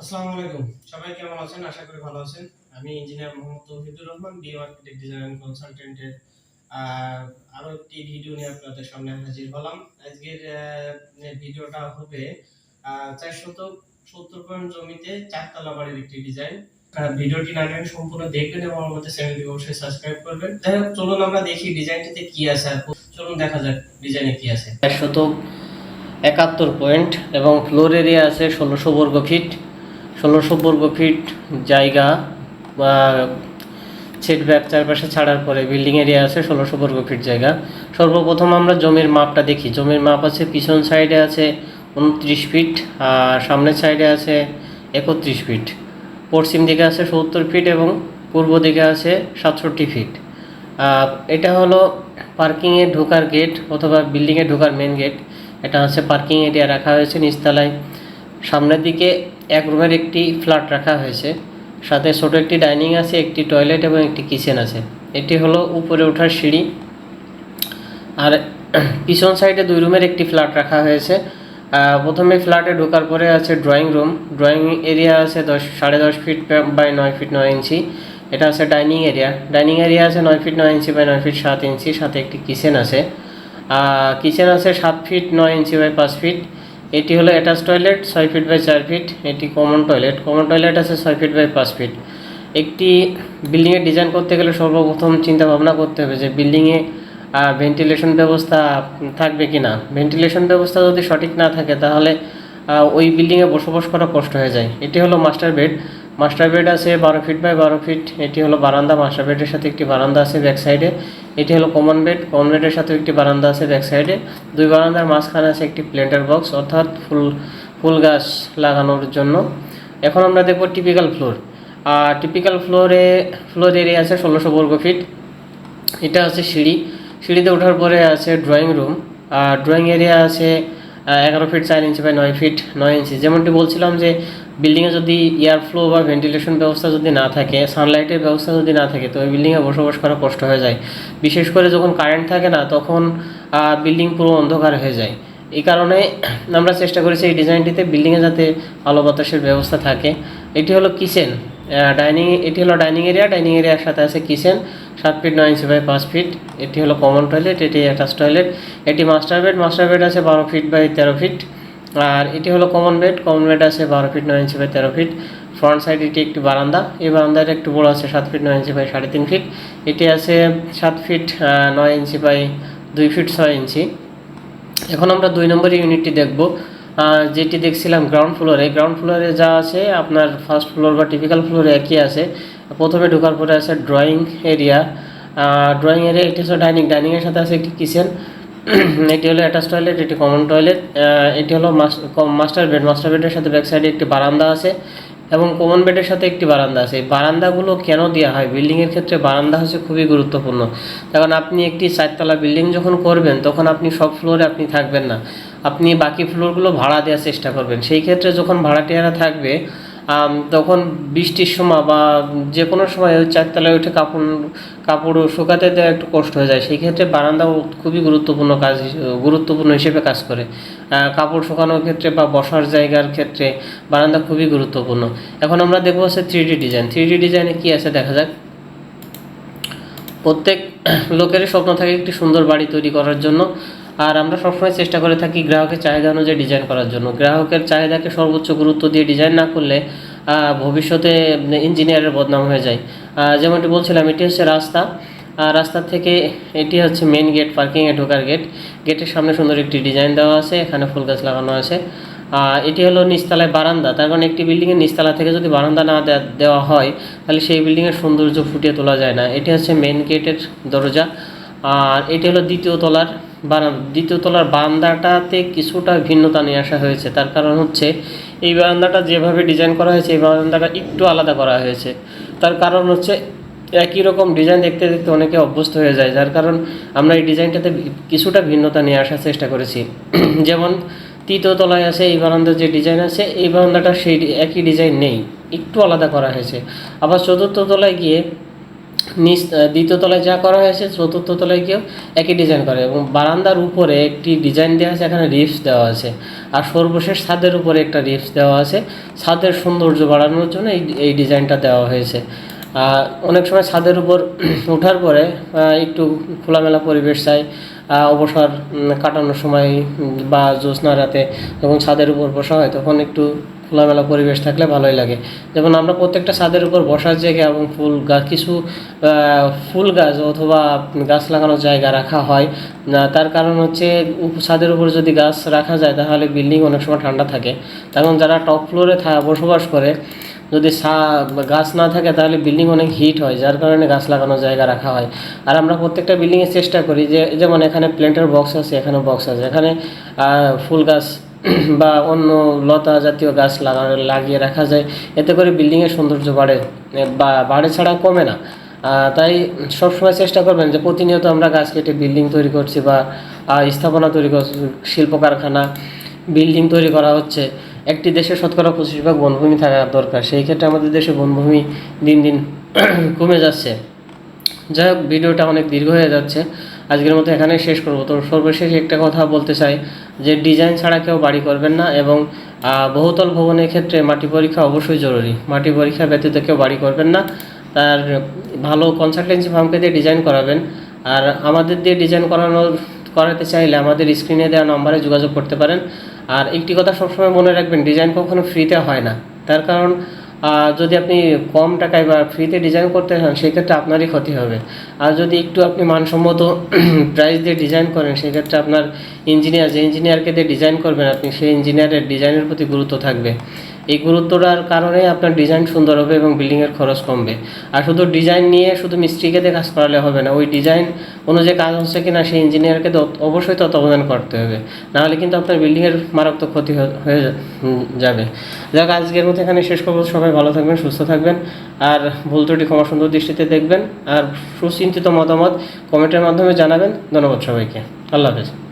আসসালামু আলাইকুম। সবাই কেমন আছেন? আশা করি ভালো আছেন। আমি engineer Mohammad Tauhidur Rahman, BM architect design and কনসালটেন্টের আরো একটি ভিডিও নিয়ে আপনাদের সামনে হাজির হলাম। আজকের ভিডিওটা হবে 470 পয়েন্ট জমিতে চারতলা বাড়ির একটি ডিজাইন। ভিডিওটি না টেনে সম্পূর্ণ দেখবেন এবং আমাদের চ্যানেলটি অবশ্যই সাবস্ক্রাইব করবেন। যাই হোক, চলুন আমরা দেখি ডিজাইনটিতে কি আছে। আর চলুন দেখা যাক ডিজাইনে কি আছে। 471 পয়েন্ট এবং ফ্লোর এরিয়া আছে 1600 বর্গ ফিট। 1600 বর্গ ফিট জায়গা বা সেটব্যাক চারপাশে ছাড়ার পরে বিল্ডিং এরিয়া আছে 1600 বর্গ ফিট জায়গা। সর্বপ্রথম আমরা জমির মাপটা দেখি। জমির মাপ আছে পিছন সাইডে আছে 29 ফিট, আর সামনের সাইডে আছে 31 ফিট। পশ্চিম দিকে আছে 70 ফিট এবং পূর্ব দিকে আছে 67 ফিট। এটা হলো পার্কিংয়ে ঢোকার গেট অথবা বিল্ডিংয়ে ঢোকার মেন গেট। এটা হচ্ছে পার্কিং এরিয়া রাখা হয়েছে নিচতলায়। সামনের দিকে এক রুমের একটি ফ্ল্যাট রাখা হয়েছে, সাথে ছোট একটি ডাইনিং আছে, একটি টয়লেট এবং একটি কিচেন আছে। এটি হলো উপরে ওঠার সিঁড়ি। আর পিছন সাইডে 2 রুমের একটি ফ্ল্যাট রাখা হয়েছে। প্রথমে ফ্ল্যাটে ঢোকার পরে আছে ড্রয়িং রুম। ড্রয়িং এরিয়া আছে 10.5 ফিট বাই 9 ফিট 9 ইঞ্চি। এটা আছে ডাইনিং এরিয়া। ডাইনিং এরিয়া আছে 9 ফিট 9 ইঞ্চি বাই 9 ফিট 7 ইঞ্চি, সাথে একটি কিচেন আছে। কিচেন আছে 7 ফিট 9 ইঞ্চি বাই 5 ফিট। এটি হলো attach toilet 6 feet by 4 feet. এটি কমন টয়লেট। কমন টয়লেট আছে 6 ফিট বাই 5 ফিট। একটি বিল্ডিংয়ের ডিজাইন করতে গেলে সর্বপ্রথম চিন্তা ভাবনা করতে হবে যে বিল্ডিংয়ে ভেন্টিলেশন ব্যবস্থা থাকবে কি না। ভেন্টিলেশন ব্যবস্থা যদি সঠিক না থাকে তাহলে ওই বিল্ডিংয়ে বসবাস করা কষ্ট হয়ে যায়। এটি হলো মাস্টার বেড। মাস্টার বেড আছে 12 ফিট বাই 12 ফিট। এটি হলো বারান্দা। মাস্টার বেডের সাথে একটি বারান্দা আছে ব্যাক সাইডে। এটি হলো কমন বেড। কমন বেডের সাথে একটি বারান্দা আছে ব্যাক সাইডে। 2 বারান্দার মাঝখানে আছে একটি প্ল্যান্টার বক্স, অর্থাৎ ফুল গাছ লাগানোর জন্য। এখন আমরা দেখব typical floor. Typical floor area আছে 1600 বর্গ ফিট। এটা আছে সিঁড়ি। সিঁড়িতে ওঠার পরে আছে ড্রয়িং রুম। ড্রয়িং এরিয়া আছে 11 ফিট 4 ইঞ্চি বাই 9 ফিট 9 ইঞ্চি। যেমনটি বলছিলাম যে বিল্ডিংয়ে যদি এয়ার ফ্লো বা ভেন্টিলেশন ব্যবস্থা যদি না থাকে, সানলাইটের ব্যবস্থা যদি না থাকে, তো ওই বিল্ডিংয়ে বসবাস করা কষ্ট হয়ে যায়। বিশেষ করে যখন কারেন্ট থাকে না, তখন বিল্ডিং পুরো অন্ধকার হয়ে যায়। এই কারণে আমরা চেষ্টা করেছি এই ডিজাইনটিতে বিল্ডিংয়ে যাতে আলো বাতাসের ব্যবস্থা থাকে। এটি হলো কিচেন। এটি হলো ডাইনিং এরিয়া। ডাইনিং এরিয়ার সাথে আছে kitchen 7 feet 9 inch by 5 feet. এটি হলো কমন টয়লেট। এটি অ্যাটাচ টয়লেট। এটি মাস্টার বেড। মাস্টার বেড আছে 12 ফিট বাই 13 ফিট। আর এটি হলো কমন বেড। কমন বেড আছে 12 feet 9 inch by 13 feet. Front side এটি একটি বারান্দা। এই বারান্দাটা একটু বড় আছে 7 ফিট 9 ইঞ্চি বাই 3.5 ফিট। এটি আছে 7 ফিট 9 ইঞ্চি বাই 2 ফিট 6 ইঞ্চি। এখন আমরা 2 নম্বর ইউনিটটি দেখব, যেটি দেখছিলাম গ্রাউন্ড ফ্লোরে। গ্রাউন্ড ফ্লোরে যা আছে আপনার ফার্স্ট ফ্লোর বা টিপিক্যাল ফ্লোরে একই আছে। প্রথমে ঢোকার পরে আছে ড্রয়িং এরিয়া। ড্রয়িং এরিয়া এটি হচ্ছে ডাইনিংয়ের সাথে আছে একটি কিচেন। এটি হলো অ্যাটাচ টয়লেট। এটি কমন টয়লেট। এটি হলো মাস্টার বেড। মাস্টার বেডের সাথে ব্যাক সাইডে একটি বারান্দা আছে এবং কমন বেডের সাথে একটি বারান্দা আছে। এই বারান্দাগুলো কেন দেওয়া হয়? বিল্ডিংয়ের ক্ষেত্রে বারান্দা হচ্ছে খুবই গুরুত্বপূর্ণ। কারণ আপনি একটি 4তলা বিল্ডিং যখন করবেন, তখন আপনি সব ফ্লোরে আপনি থাকবেন না, আপনি বাকি ফ্লোরগুলো ভাড়া দেওয়ার চেষ্টা করবেন। সেই ক্ষেত্রে যখন ভাড়াটিয়ারা থাকবে, তখন বৃষ্টির সময় বা যে কোনো সময় ওই 4তলায় উঠে কাপড় শুকাতে দেওয়া একটু কষ্ট হয়ে যায়। সেই ক্ষেত্রে বারান্দাও খুবই গুরুত্বপূর্ণ হিসেবে কাজ করে। কাপড় শুকানোর ক্ষেত্রে বা বসার জায়গার ক্ষেত্রে বারান্দা খুবই গুরুত্বপূর্ণ। এখন আমরা দেখবো হচ্ছে 3D ডিজাইন। 3D ডিজাইনে কী আছে দেখা যাক। প্রত্যেক লোকেরই স্বপ্ন থাকে একটি সুন্দর বাড়ি তৈরি করার জন্য। আর আমরা সবসময় চেষ্টা করে থাকি গ্রাহকের চাহিদা অনুযায়ী ডিজাইন করার জন্য। গ্রাহকের চাহিদাকে সর্বোচ্চ গুরুত্ব দিয়ে ডিজাইন না করলে ভবিষ্যতে ইঞ্জিনিয়ারের বদনাম হয়ে যায়। যেমনটি বলছিলাম, এটি হচ্ছে রাস্তা। রাস্তা থেকে এটি হচ্ছে মেন গেট, পার্কিংয়ে ঢোকার গেট। গেটের সামনে সুন্দর একটি ডিজাইন দেওয়া আছে, এখানে ফুল গাছ লাগানো আছে। এটি হলো নিচতলায় বারান্দা। তার কারণ একটি বিল্ডিংয়ের নিচতলা থেকে যদি বারান্দা না দেওয়া হয়, তাহলে সেই বিল্ডিংয়ের সৌন্দর্য ফুটিয়ে তোলা যায় না। এটি হচ্ছে মেন গেটের দরজা। আর এটি হলো দ্বিতীয় তলার বারান্দাটাতে কিছুটা ভিন্নতা নিয়ে আসা হয়েছে। তার কারণ হচ্ছে এই বারান্দাটা যেভাবে ডিজাইন করা হয়েছে, এই বারান্দাটা একটু আলাদা করা হয়েছে। তার কারণ হচ্ছে একই রকম ডিজাইন দেখতে দেখতে অনেকে অভ্যস্ত হয়ে যায়, যার কারণ আমরা এই ডিজাইনটাতে কিছুটা ভিন্নতা নিয়ে আসার চেষ্টা করেছি। যেমন 3য় তলায় আছে এই বারান্দার যে ডিজাইন আছে, এই বারান্দাটা সেই একই ডিজাইন নেই, একটু আলাদা করা হয়েছে। আবার 4র্থ তলায় গিয়ে দ্বিতীয় তলায় যা করা হয়েছে চতুর্থ তলায় গিয়েও একই ডিজাইন করে, এবং বারান্দার উপরে একটি ডিজাইন দেওয়া আছে, এখানে রিপস দেওয়া আছে, আর সর্বশেষ ছাদের উপরে একটা রিপস দেওয়া আছে ছাদের সৌন্দর্য বাড়ানোর জন্য এই ডিজাইনটা দেওয়া হয়েছে। অনেক সময় ছাদের উপর ওঠার পরে একটু খোলামেলা পরিবেশ চাই, অবসর কাটানোর সময় বা জ্যোৎস্না রাতে যখন ছাদের উপর বসা হয় তখন একটু খোলামেলা পরিবেশ থাকলে ভালোই লাগে। যেমন আমরা প্রত্যেকটা ছাদের উপর বসার জায়গা এবং ফুল গাছ, কিছু ফুল গাছ অথবা গাছ লাগানোর জায়গা রাখা হয়। তার কারণ হচ্ছে ছাদের উপর যদি গাছ রাখা যায় তাহলে বিল্ডিং অনেক সময় ঠান্ডা থাকে, তখন যারা টপ ফ্লোরে বসবাস করে যদি গাছ না থাকে তাহলে বিল্ডিং অনেক হিট হয়, যার কারণে গাছ লাগানোর জায়গা রাখা হয়। আর আমরা প্রত্যেকটা বিল্ডিংয়ে চেষ্টা করি যে যেমন এখানে প্ল্যান্টের বক্স আছে, এখানে বক্স আছে, এখানে ফুল গাছ বা অন্য লতা জাতীয় গাছ লাগিয়ে রাখা যায়, এতে করে বিল্ডিংয়ের সৌন্দর্য বাড়ে, বা বাড়ে ছাড়া কমে না। তাই সবসময় চেষ্টা করবেন যে প্রতিনিয়ত আমরা গাছ কেটে বিল্ডিং তৈরি করছি বা স্থাপনা তৈরি করছি, শিল্প কারখানা, বিল্ডিং তৈরি করা হচ্ছে। একটি দেশে 25% বনভূমি থাকা দরকার, সেই ক্ষেত্রে আমাদের দেশে বনভূমি দিন দিন কমে যাচ্ছে। যাই হোক, ভিডিওটা অনেক দীর্ঘ হয়ে যাচ্ছে, আজকের মতো এখানেই শেষ করব। তো সর্বশেষ একটা কথা বলতে চাই যে ডিজাইন ছাড়া কেউ বাড়ি করবেন না, এবং বহুতল ভবনের ক্ষেত্রে মাটি পরীক্ষা অবশ্যই জরুরি। মাটি পরীক্ষা ব্যতীত কেউ বাড়ি করবেন না। তার ভালো কনসালটেন্সি ফার্মকে দিয়ে ডিজাইন করাবেন। আর আমাদের দিয়ে ডিজাইন করাতে চাইলে আমাদের স্ক্রিনে দেওয়া নম্বরে যোগাযোগ করতে পারেন। আর একটি কথা সবসময় মনে রাখবেন, ডিজাইন কখনো ফ্রিতে হয় না। তার কারণ যদি আপনি কম টাকায় বা ফ্রিতে ডিজাইন করতে চান সেক্ষেত্রে আপনারই ক্ষতি হবে। আর যদি একটু আপনি মানসম্মত প্রাইস দিয়ে ডিজাইন করেন সেক্ষেত্রে আপনার যে ইঞ্জিনিয়ারকে দিয়ে ডিজাইন করবেন আপনি, সেই ইঞ্জিনিয়ারের ডিজাইনের প্রতি গুরুত্ব থাকবে। এই গুরুত্বটার কারণে আপনার ডিজাইন সুন্দর হবে এবং বিল্ডিংয়ের খরচ কমবে। আর শুধু ডিজাইন নিয়ে শুধু মিস্ত্রিকে দিয়ে কাজ করালে হবে না, ওই ডিজাইন অনুযায়ী কাজ হচ্ছে কিনা সেই ইঞ্জিনিয়ারকে অবশ্যই তত্ত্বাবধান করতে হবে, নাহলে কিন্তু আপনার বিল্ডিংয়ের মারাত্মক ক্ষতি হয়ে যাবে। যাক, আজকের মতো এখানে শেষ করবো। সবাই ভালো থাকবেন, সুস্থ থাকবেন, আর ভুল ত্রুটি ক্ষমা সুন্দর দৃষ্টিতে দেখবেন, আর সুচিন্তিত মতামত কমেন্টের মাধ্যমে জানাবেন। ধন্যবাদ সবাইকে। আল্লাহ হাফেজ।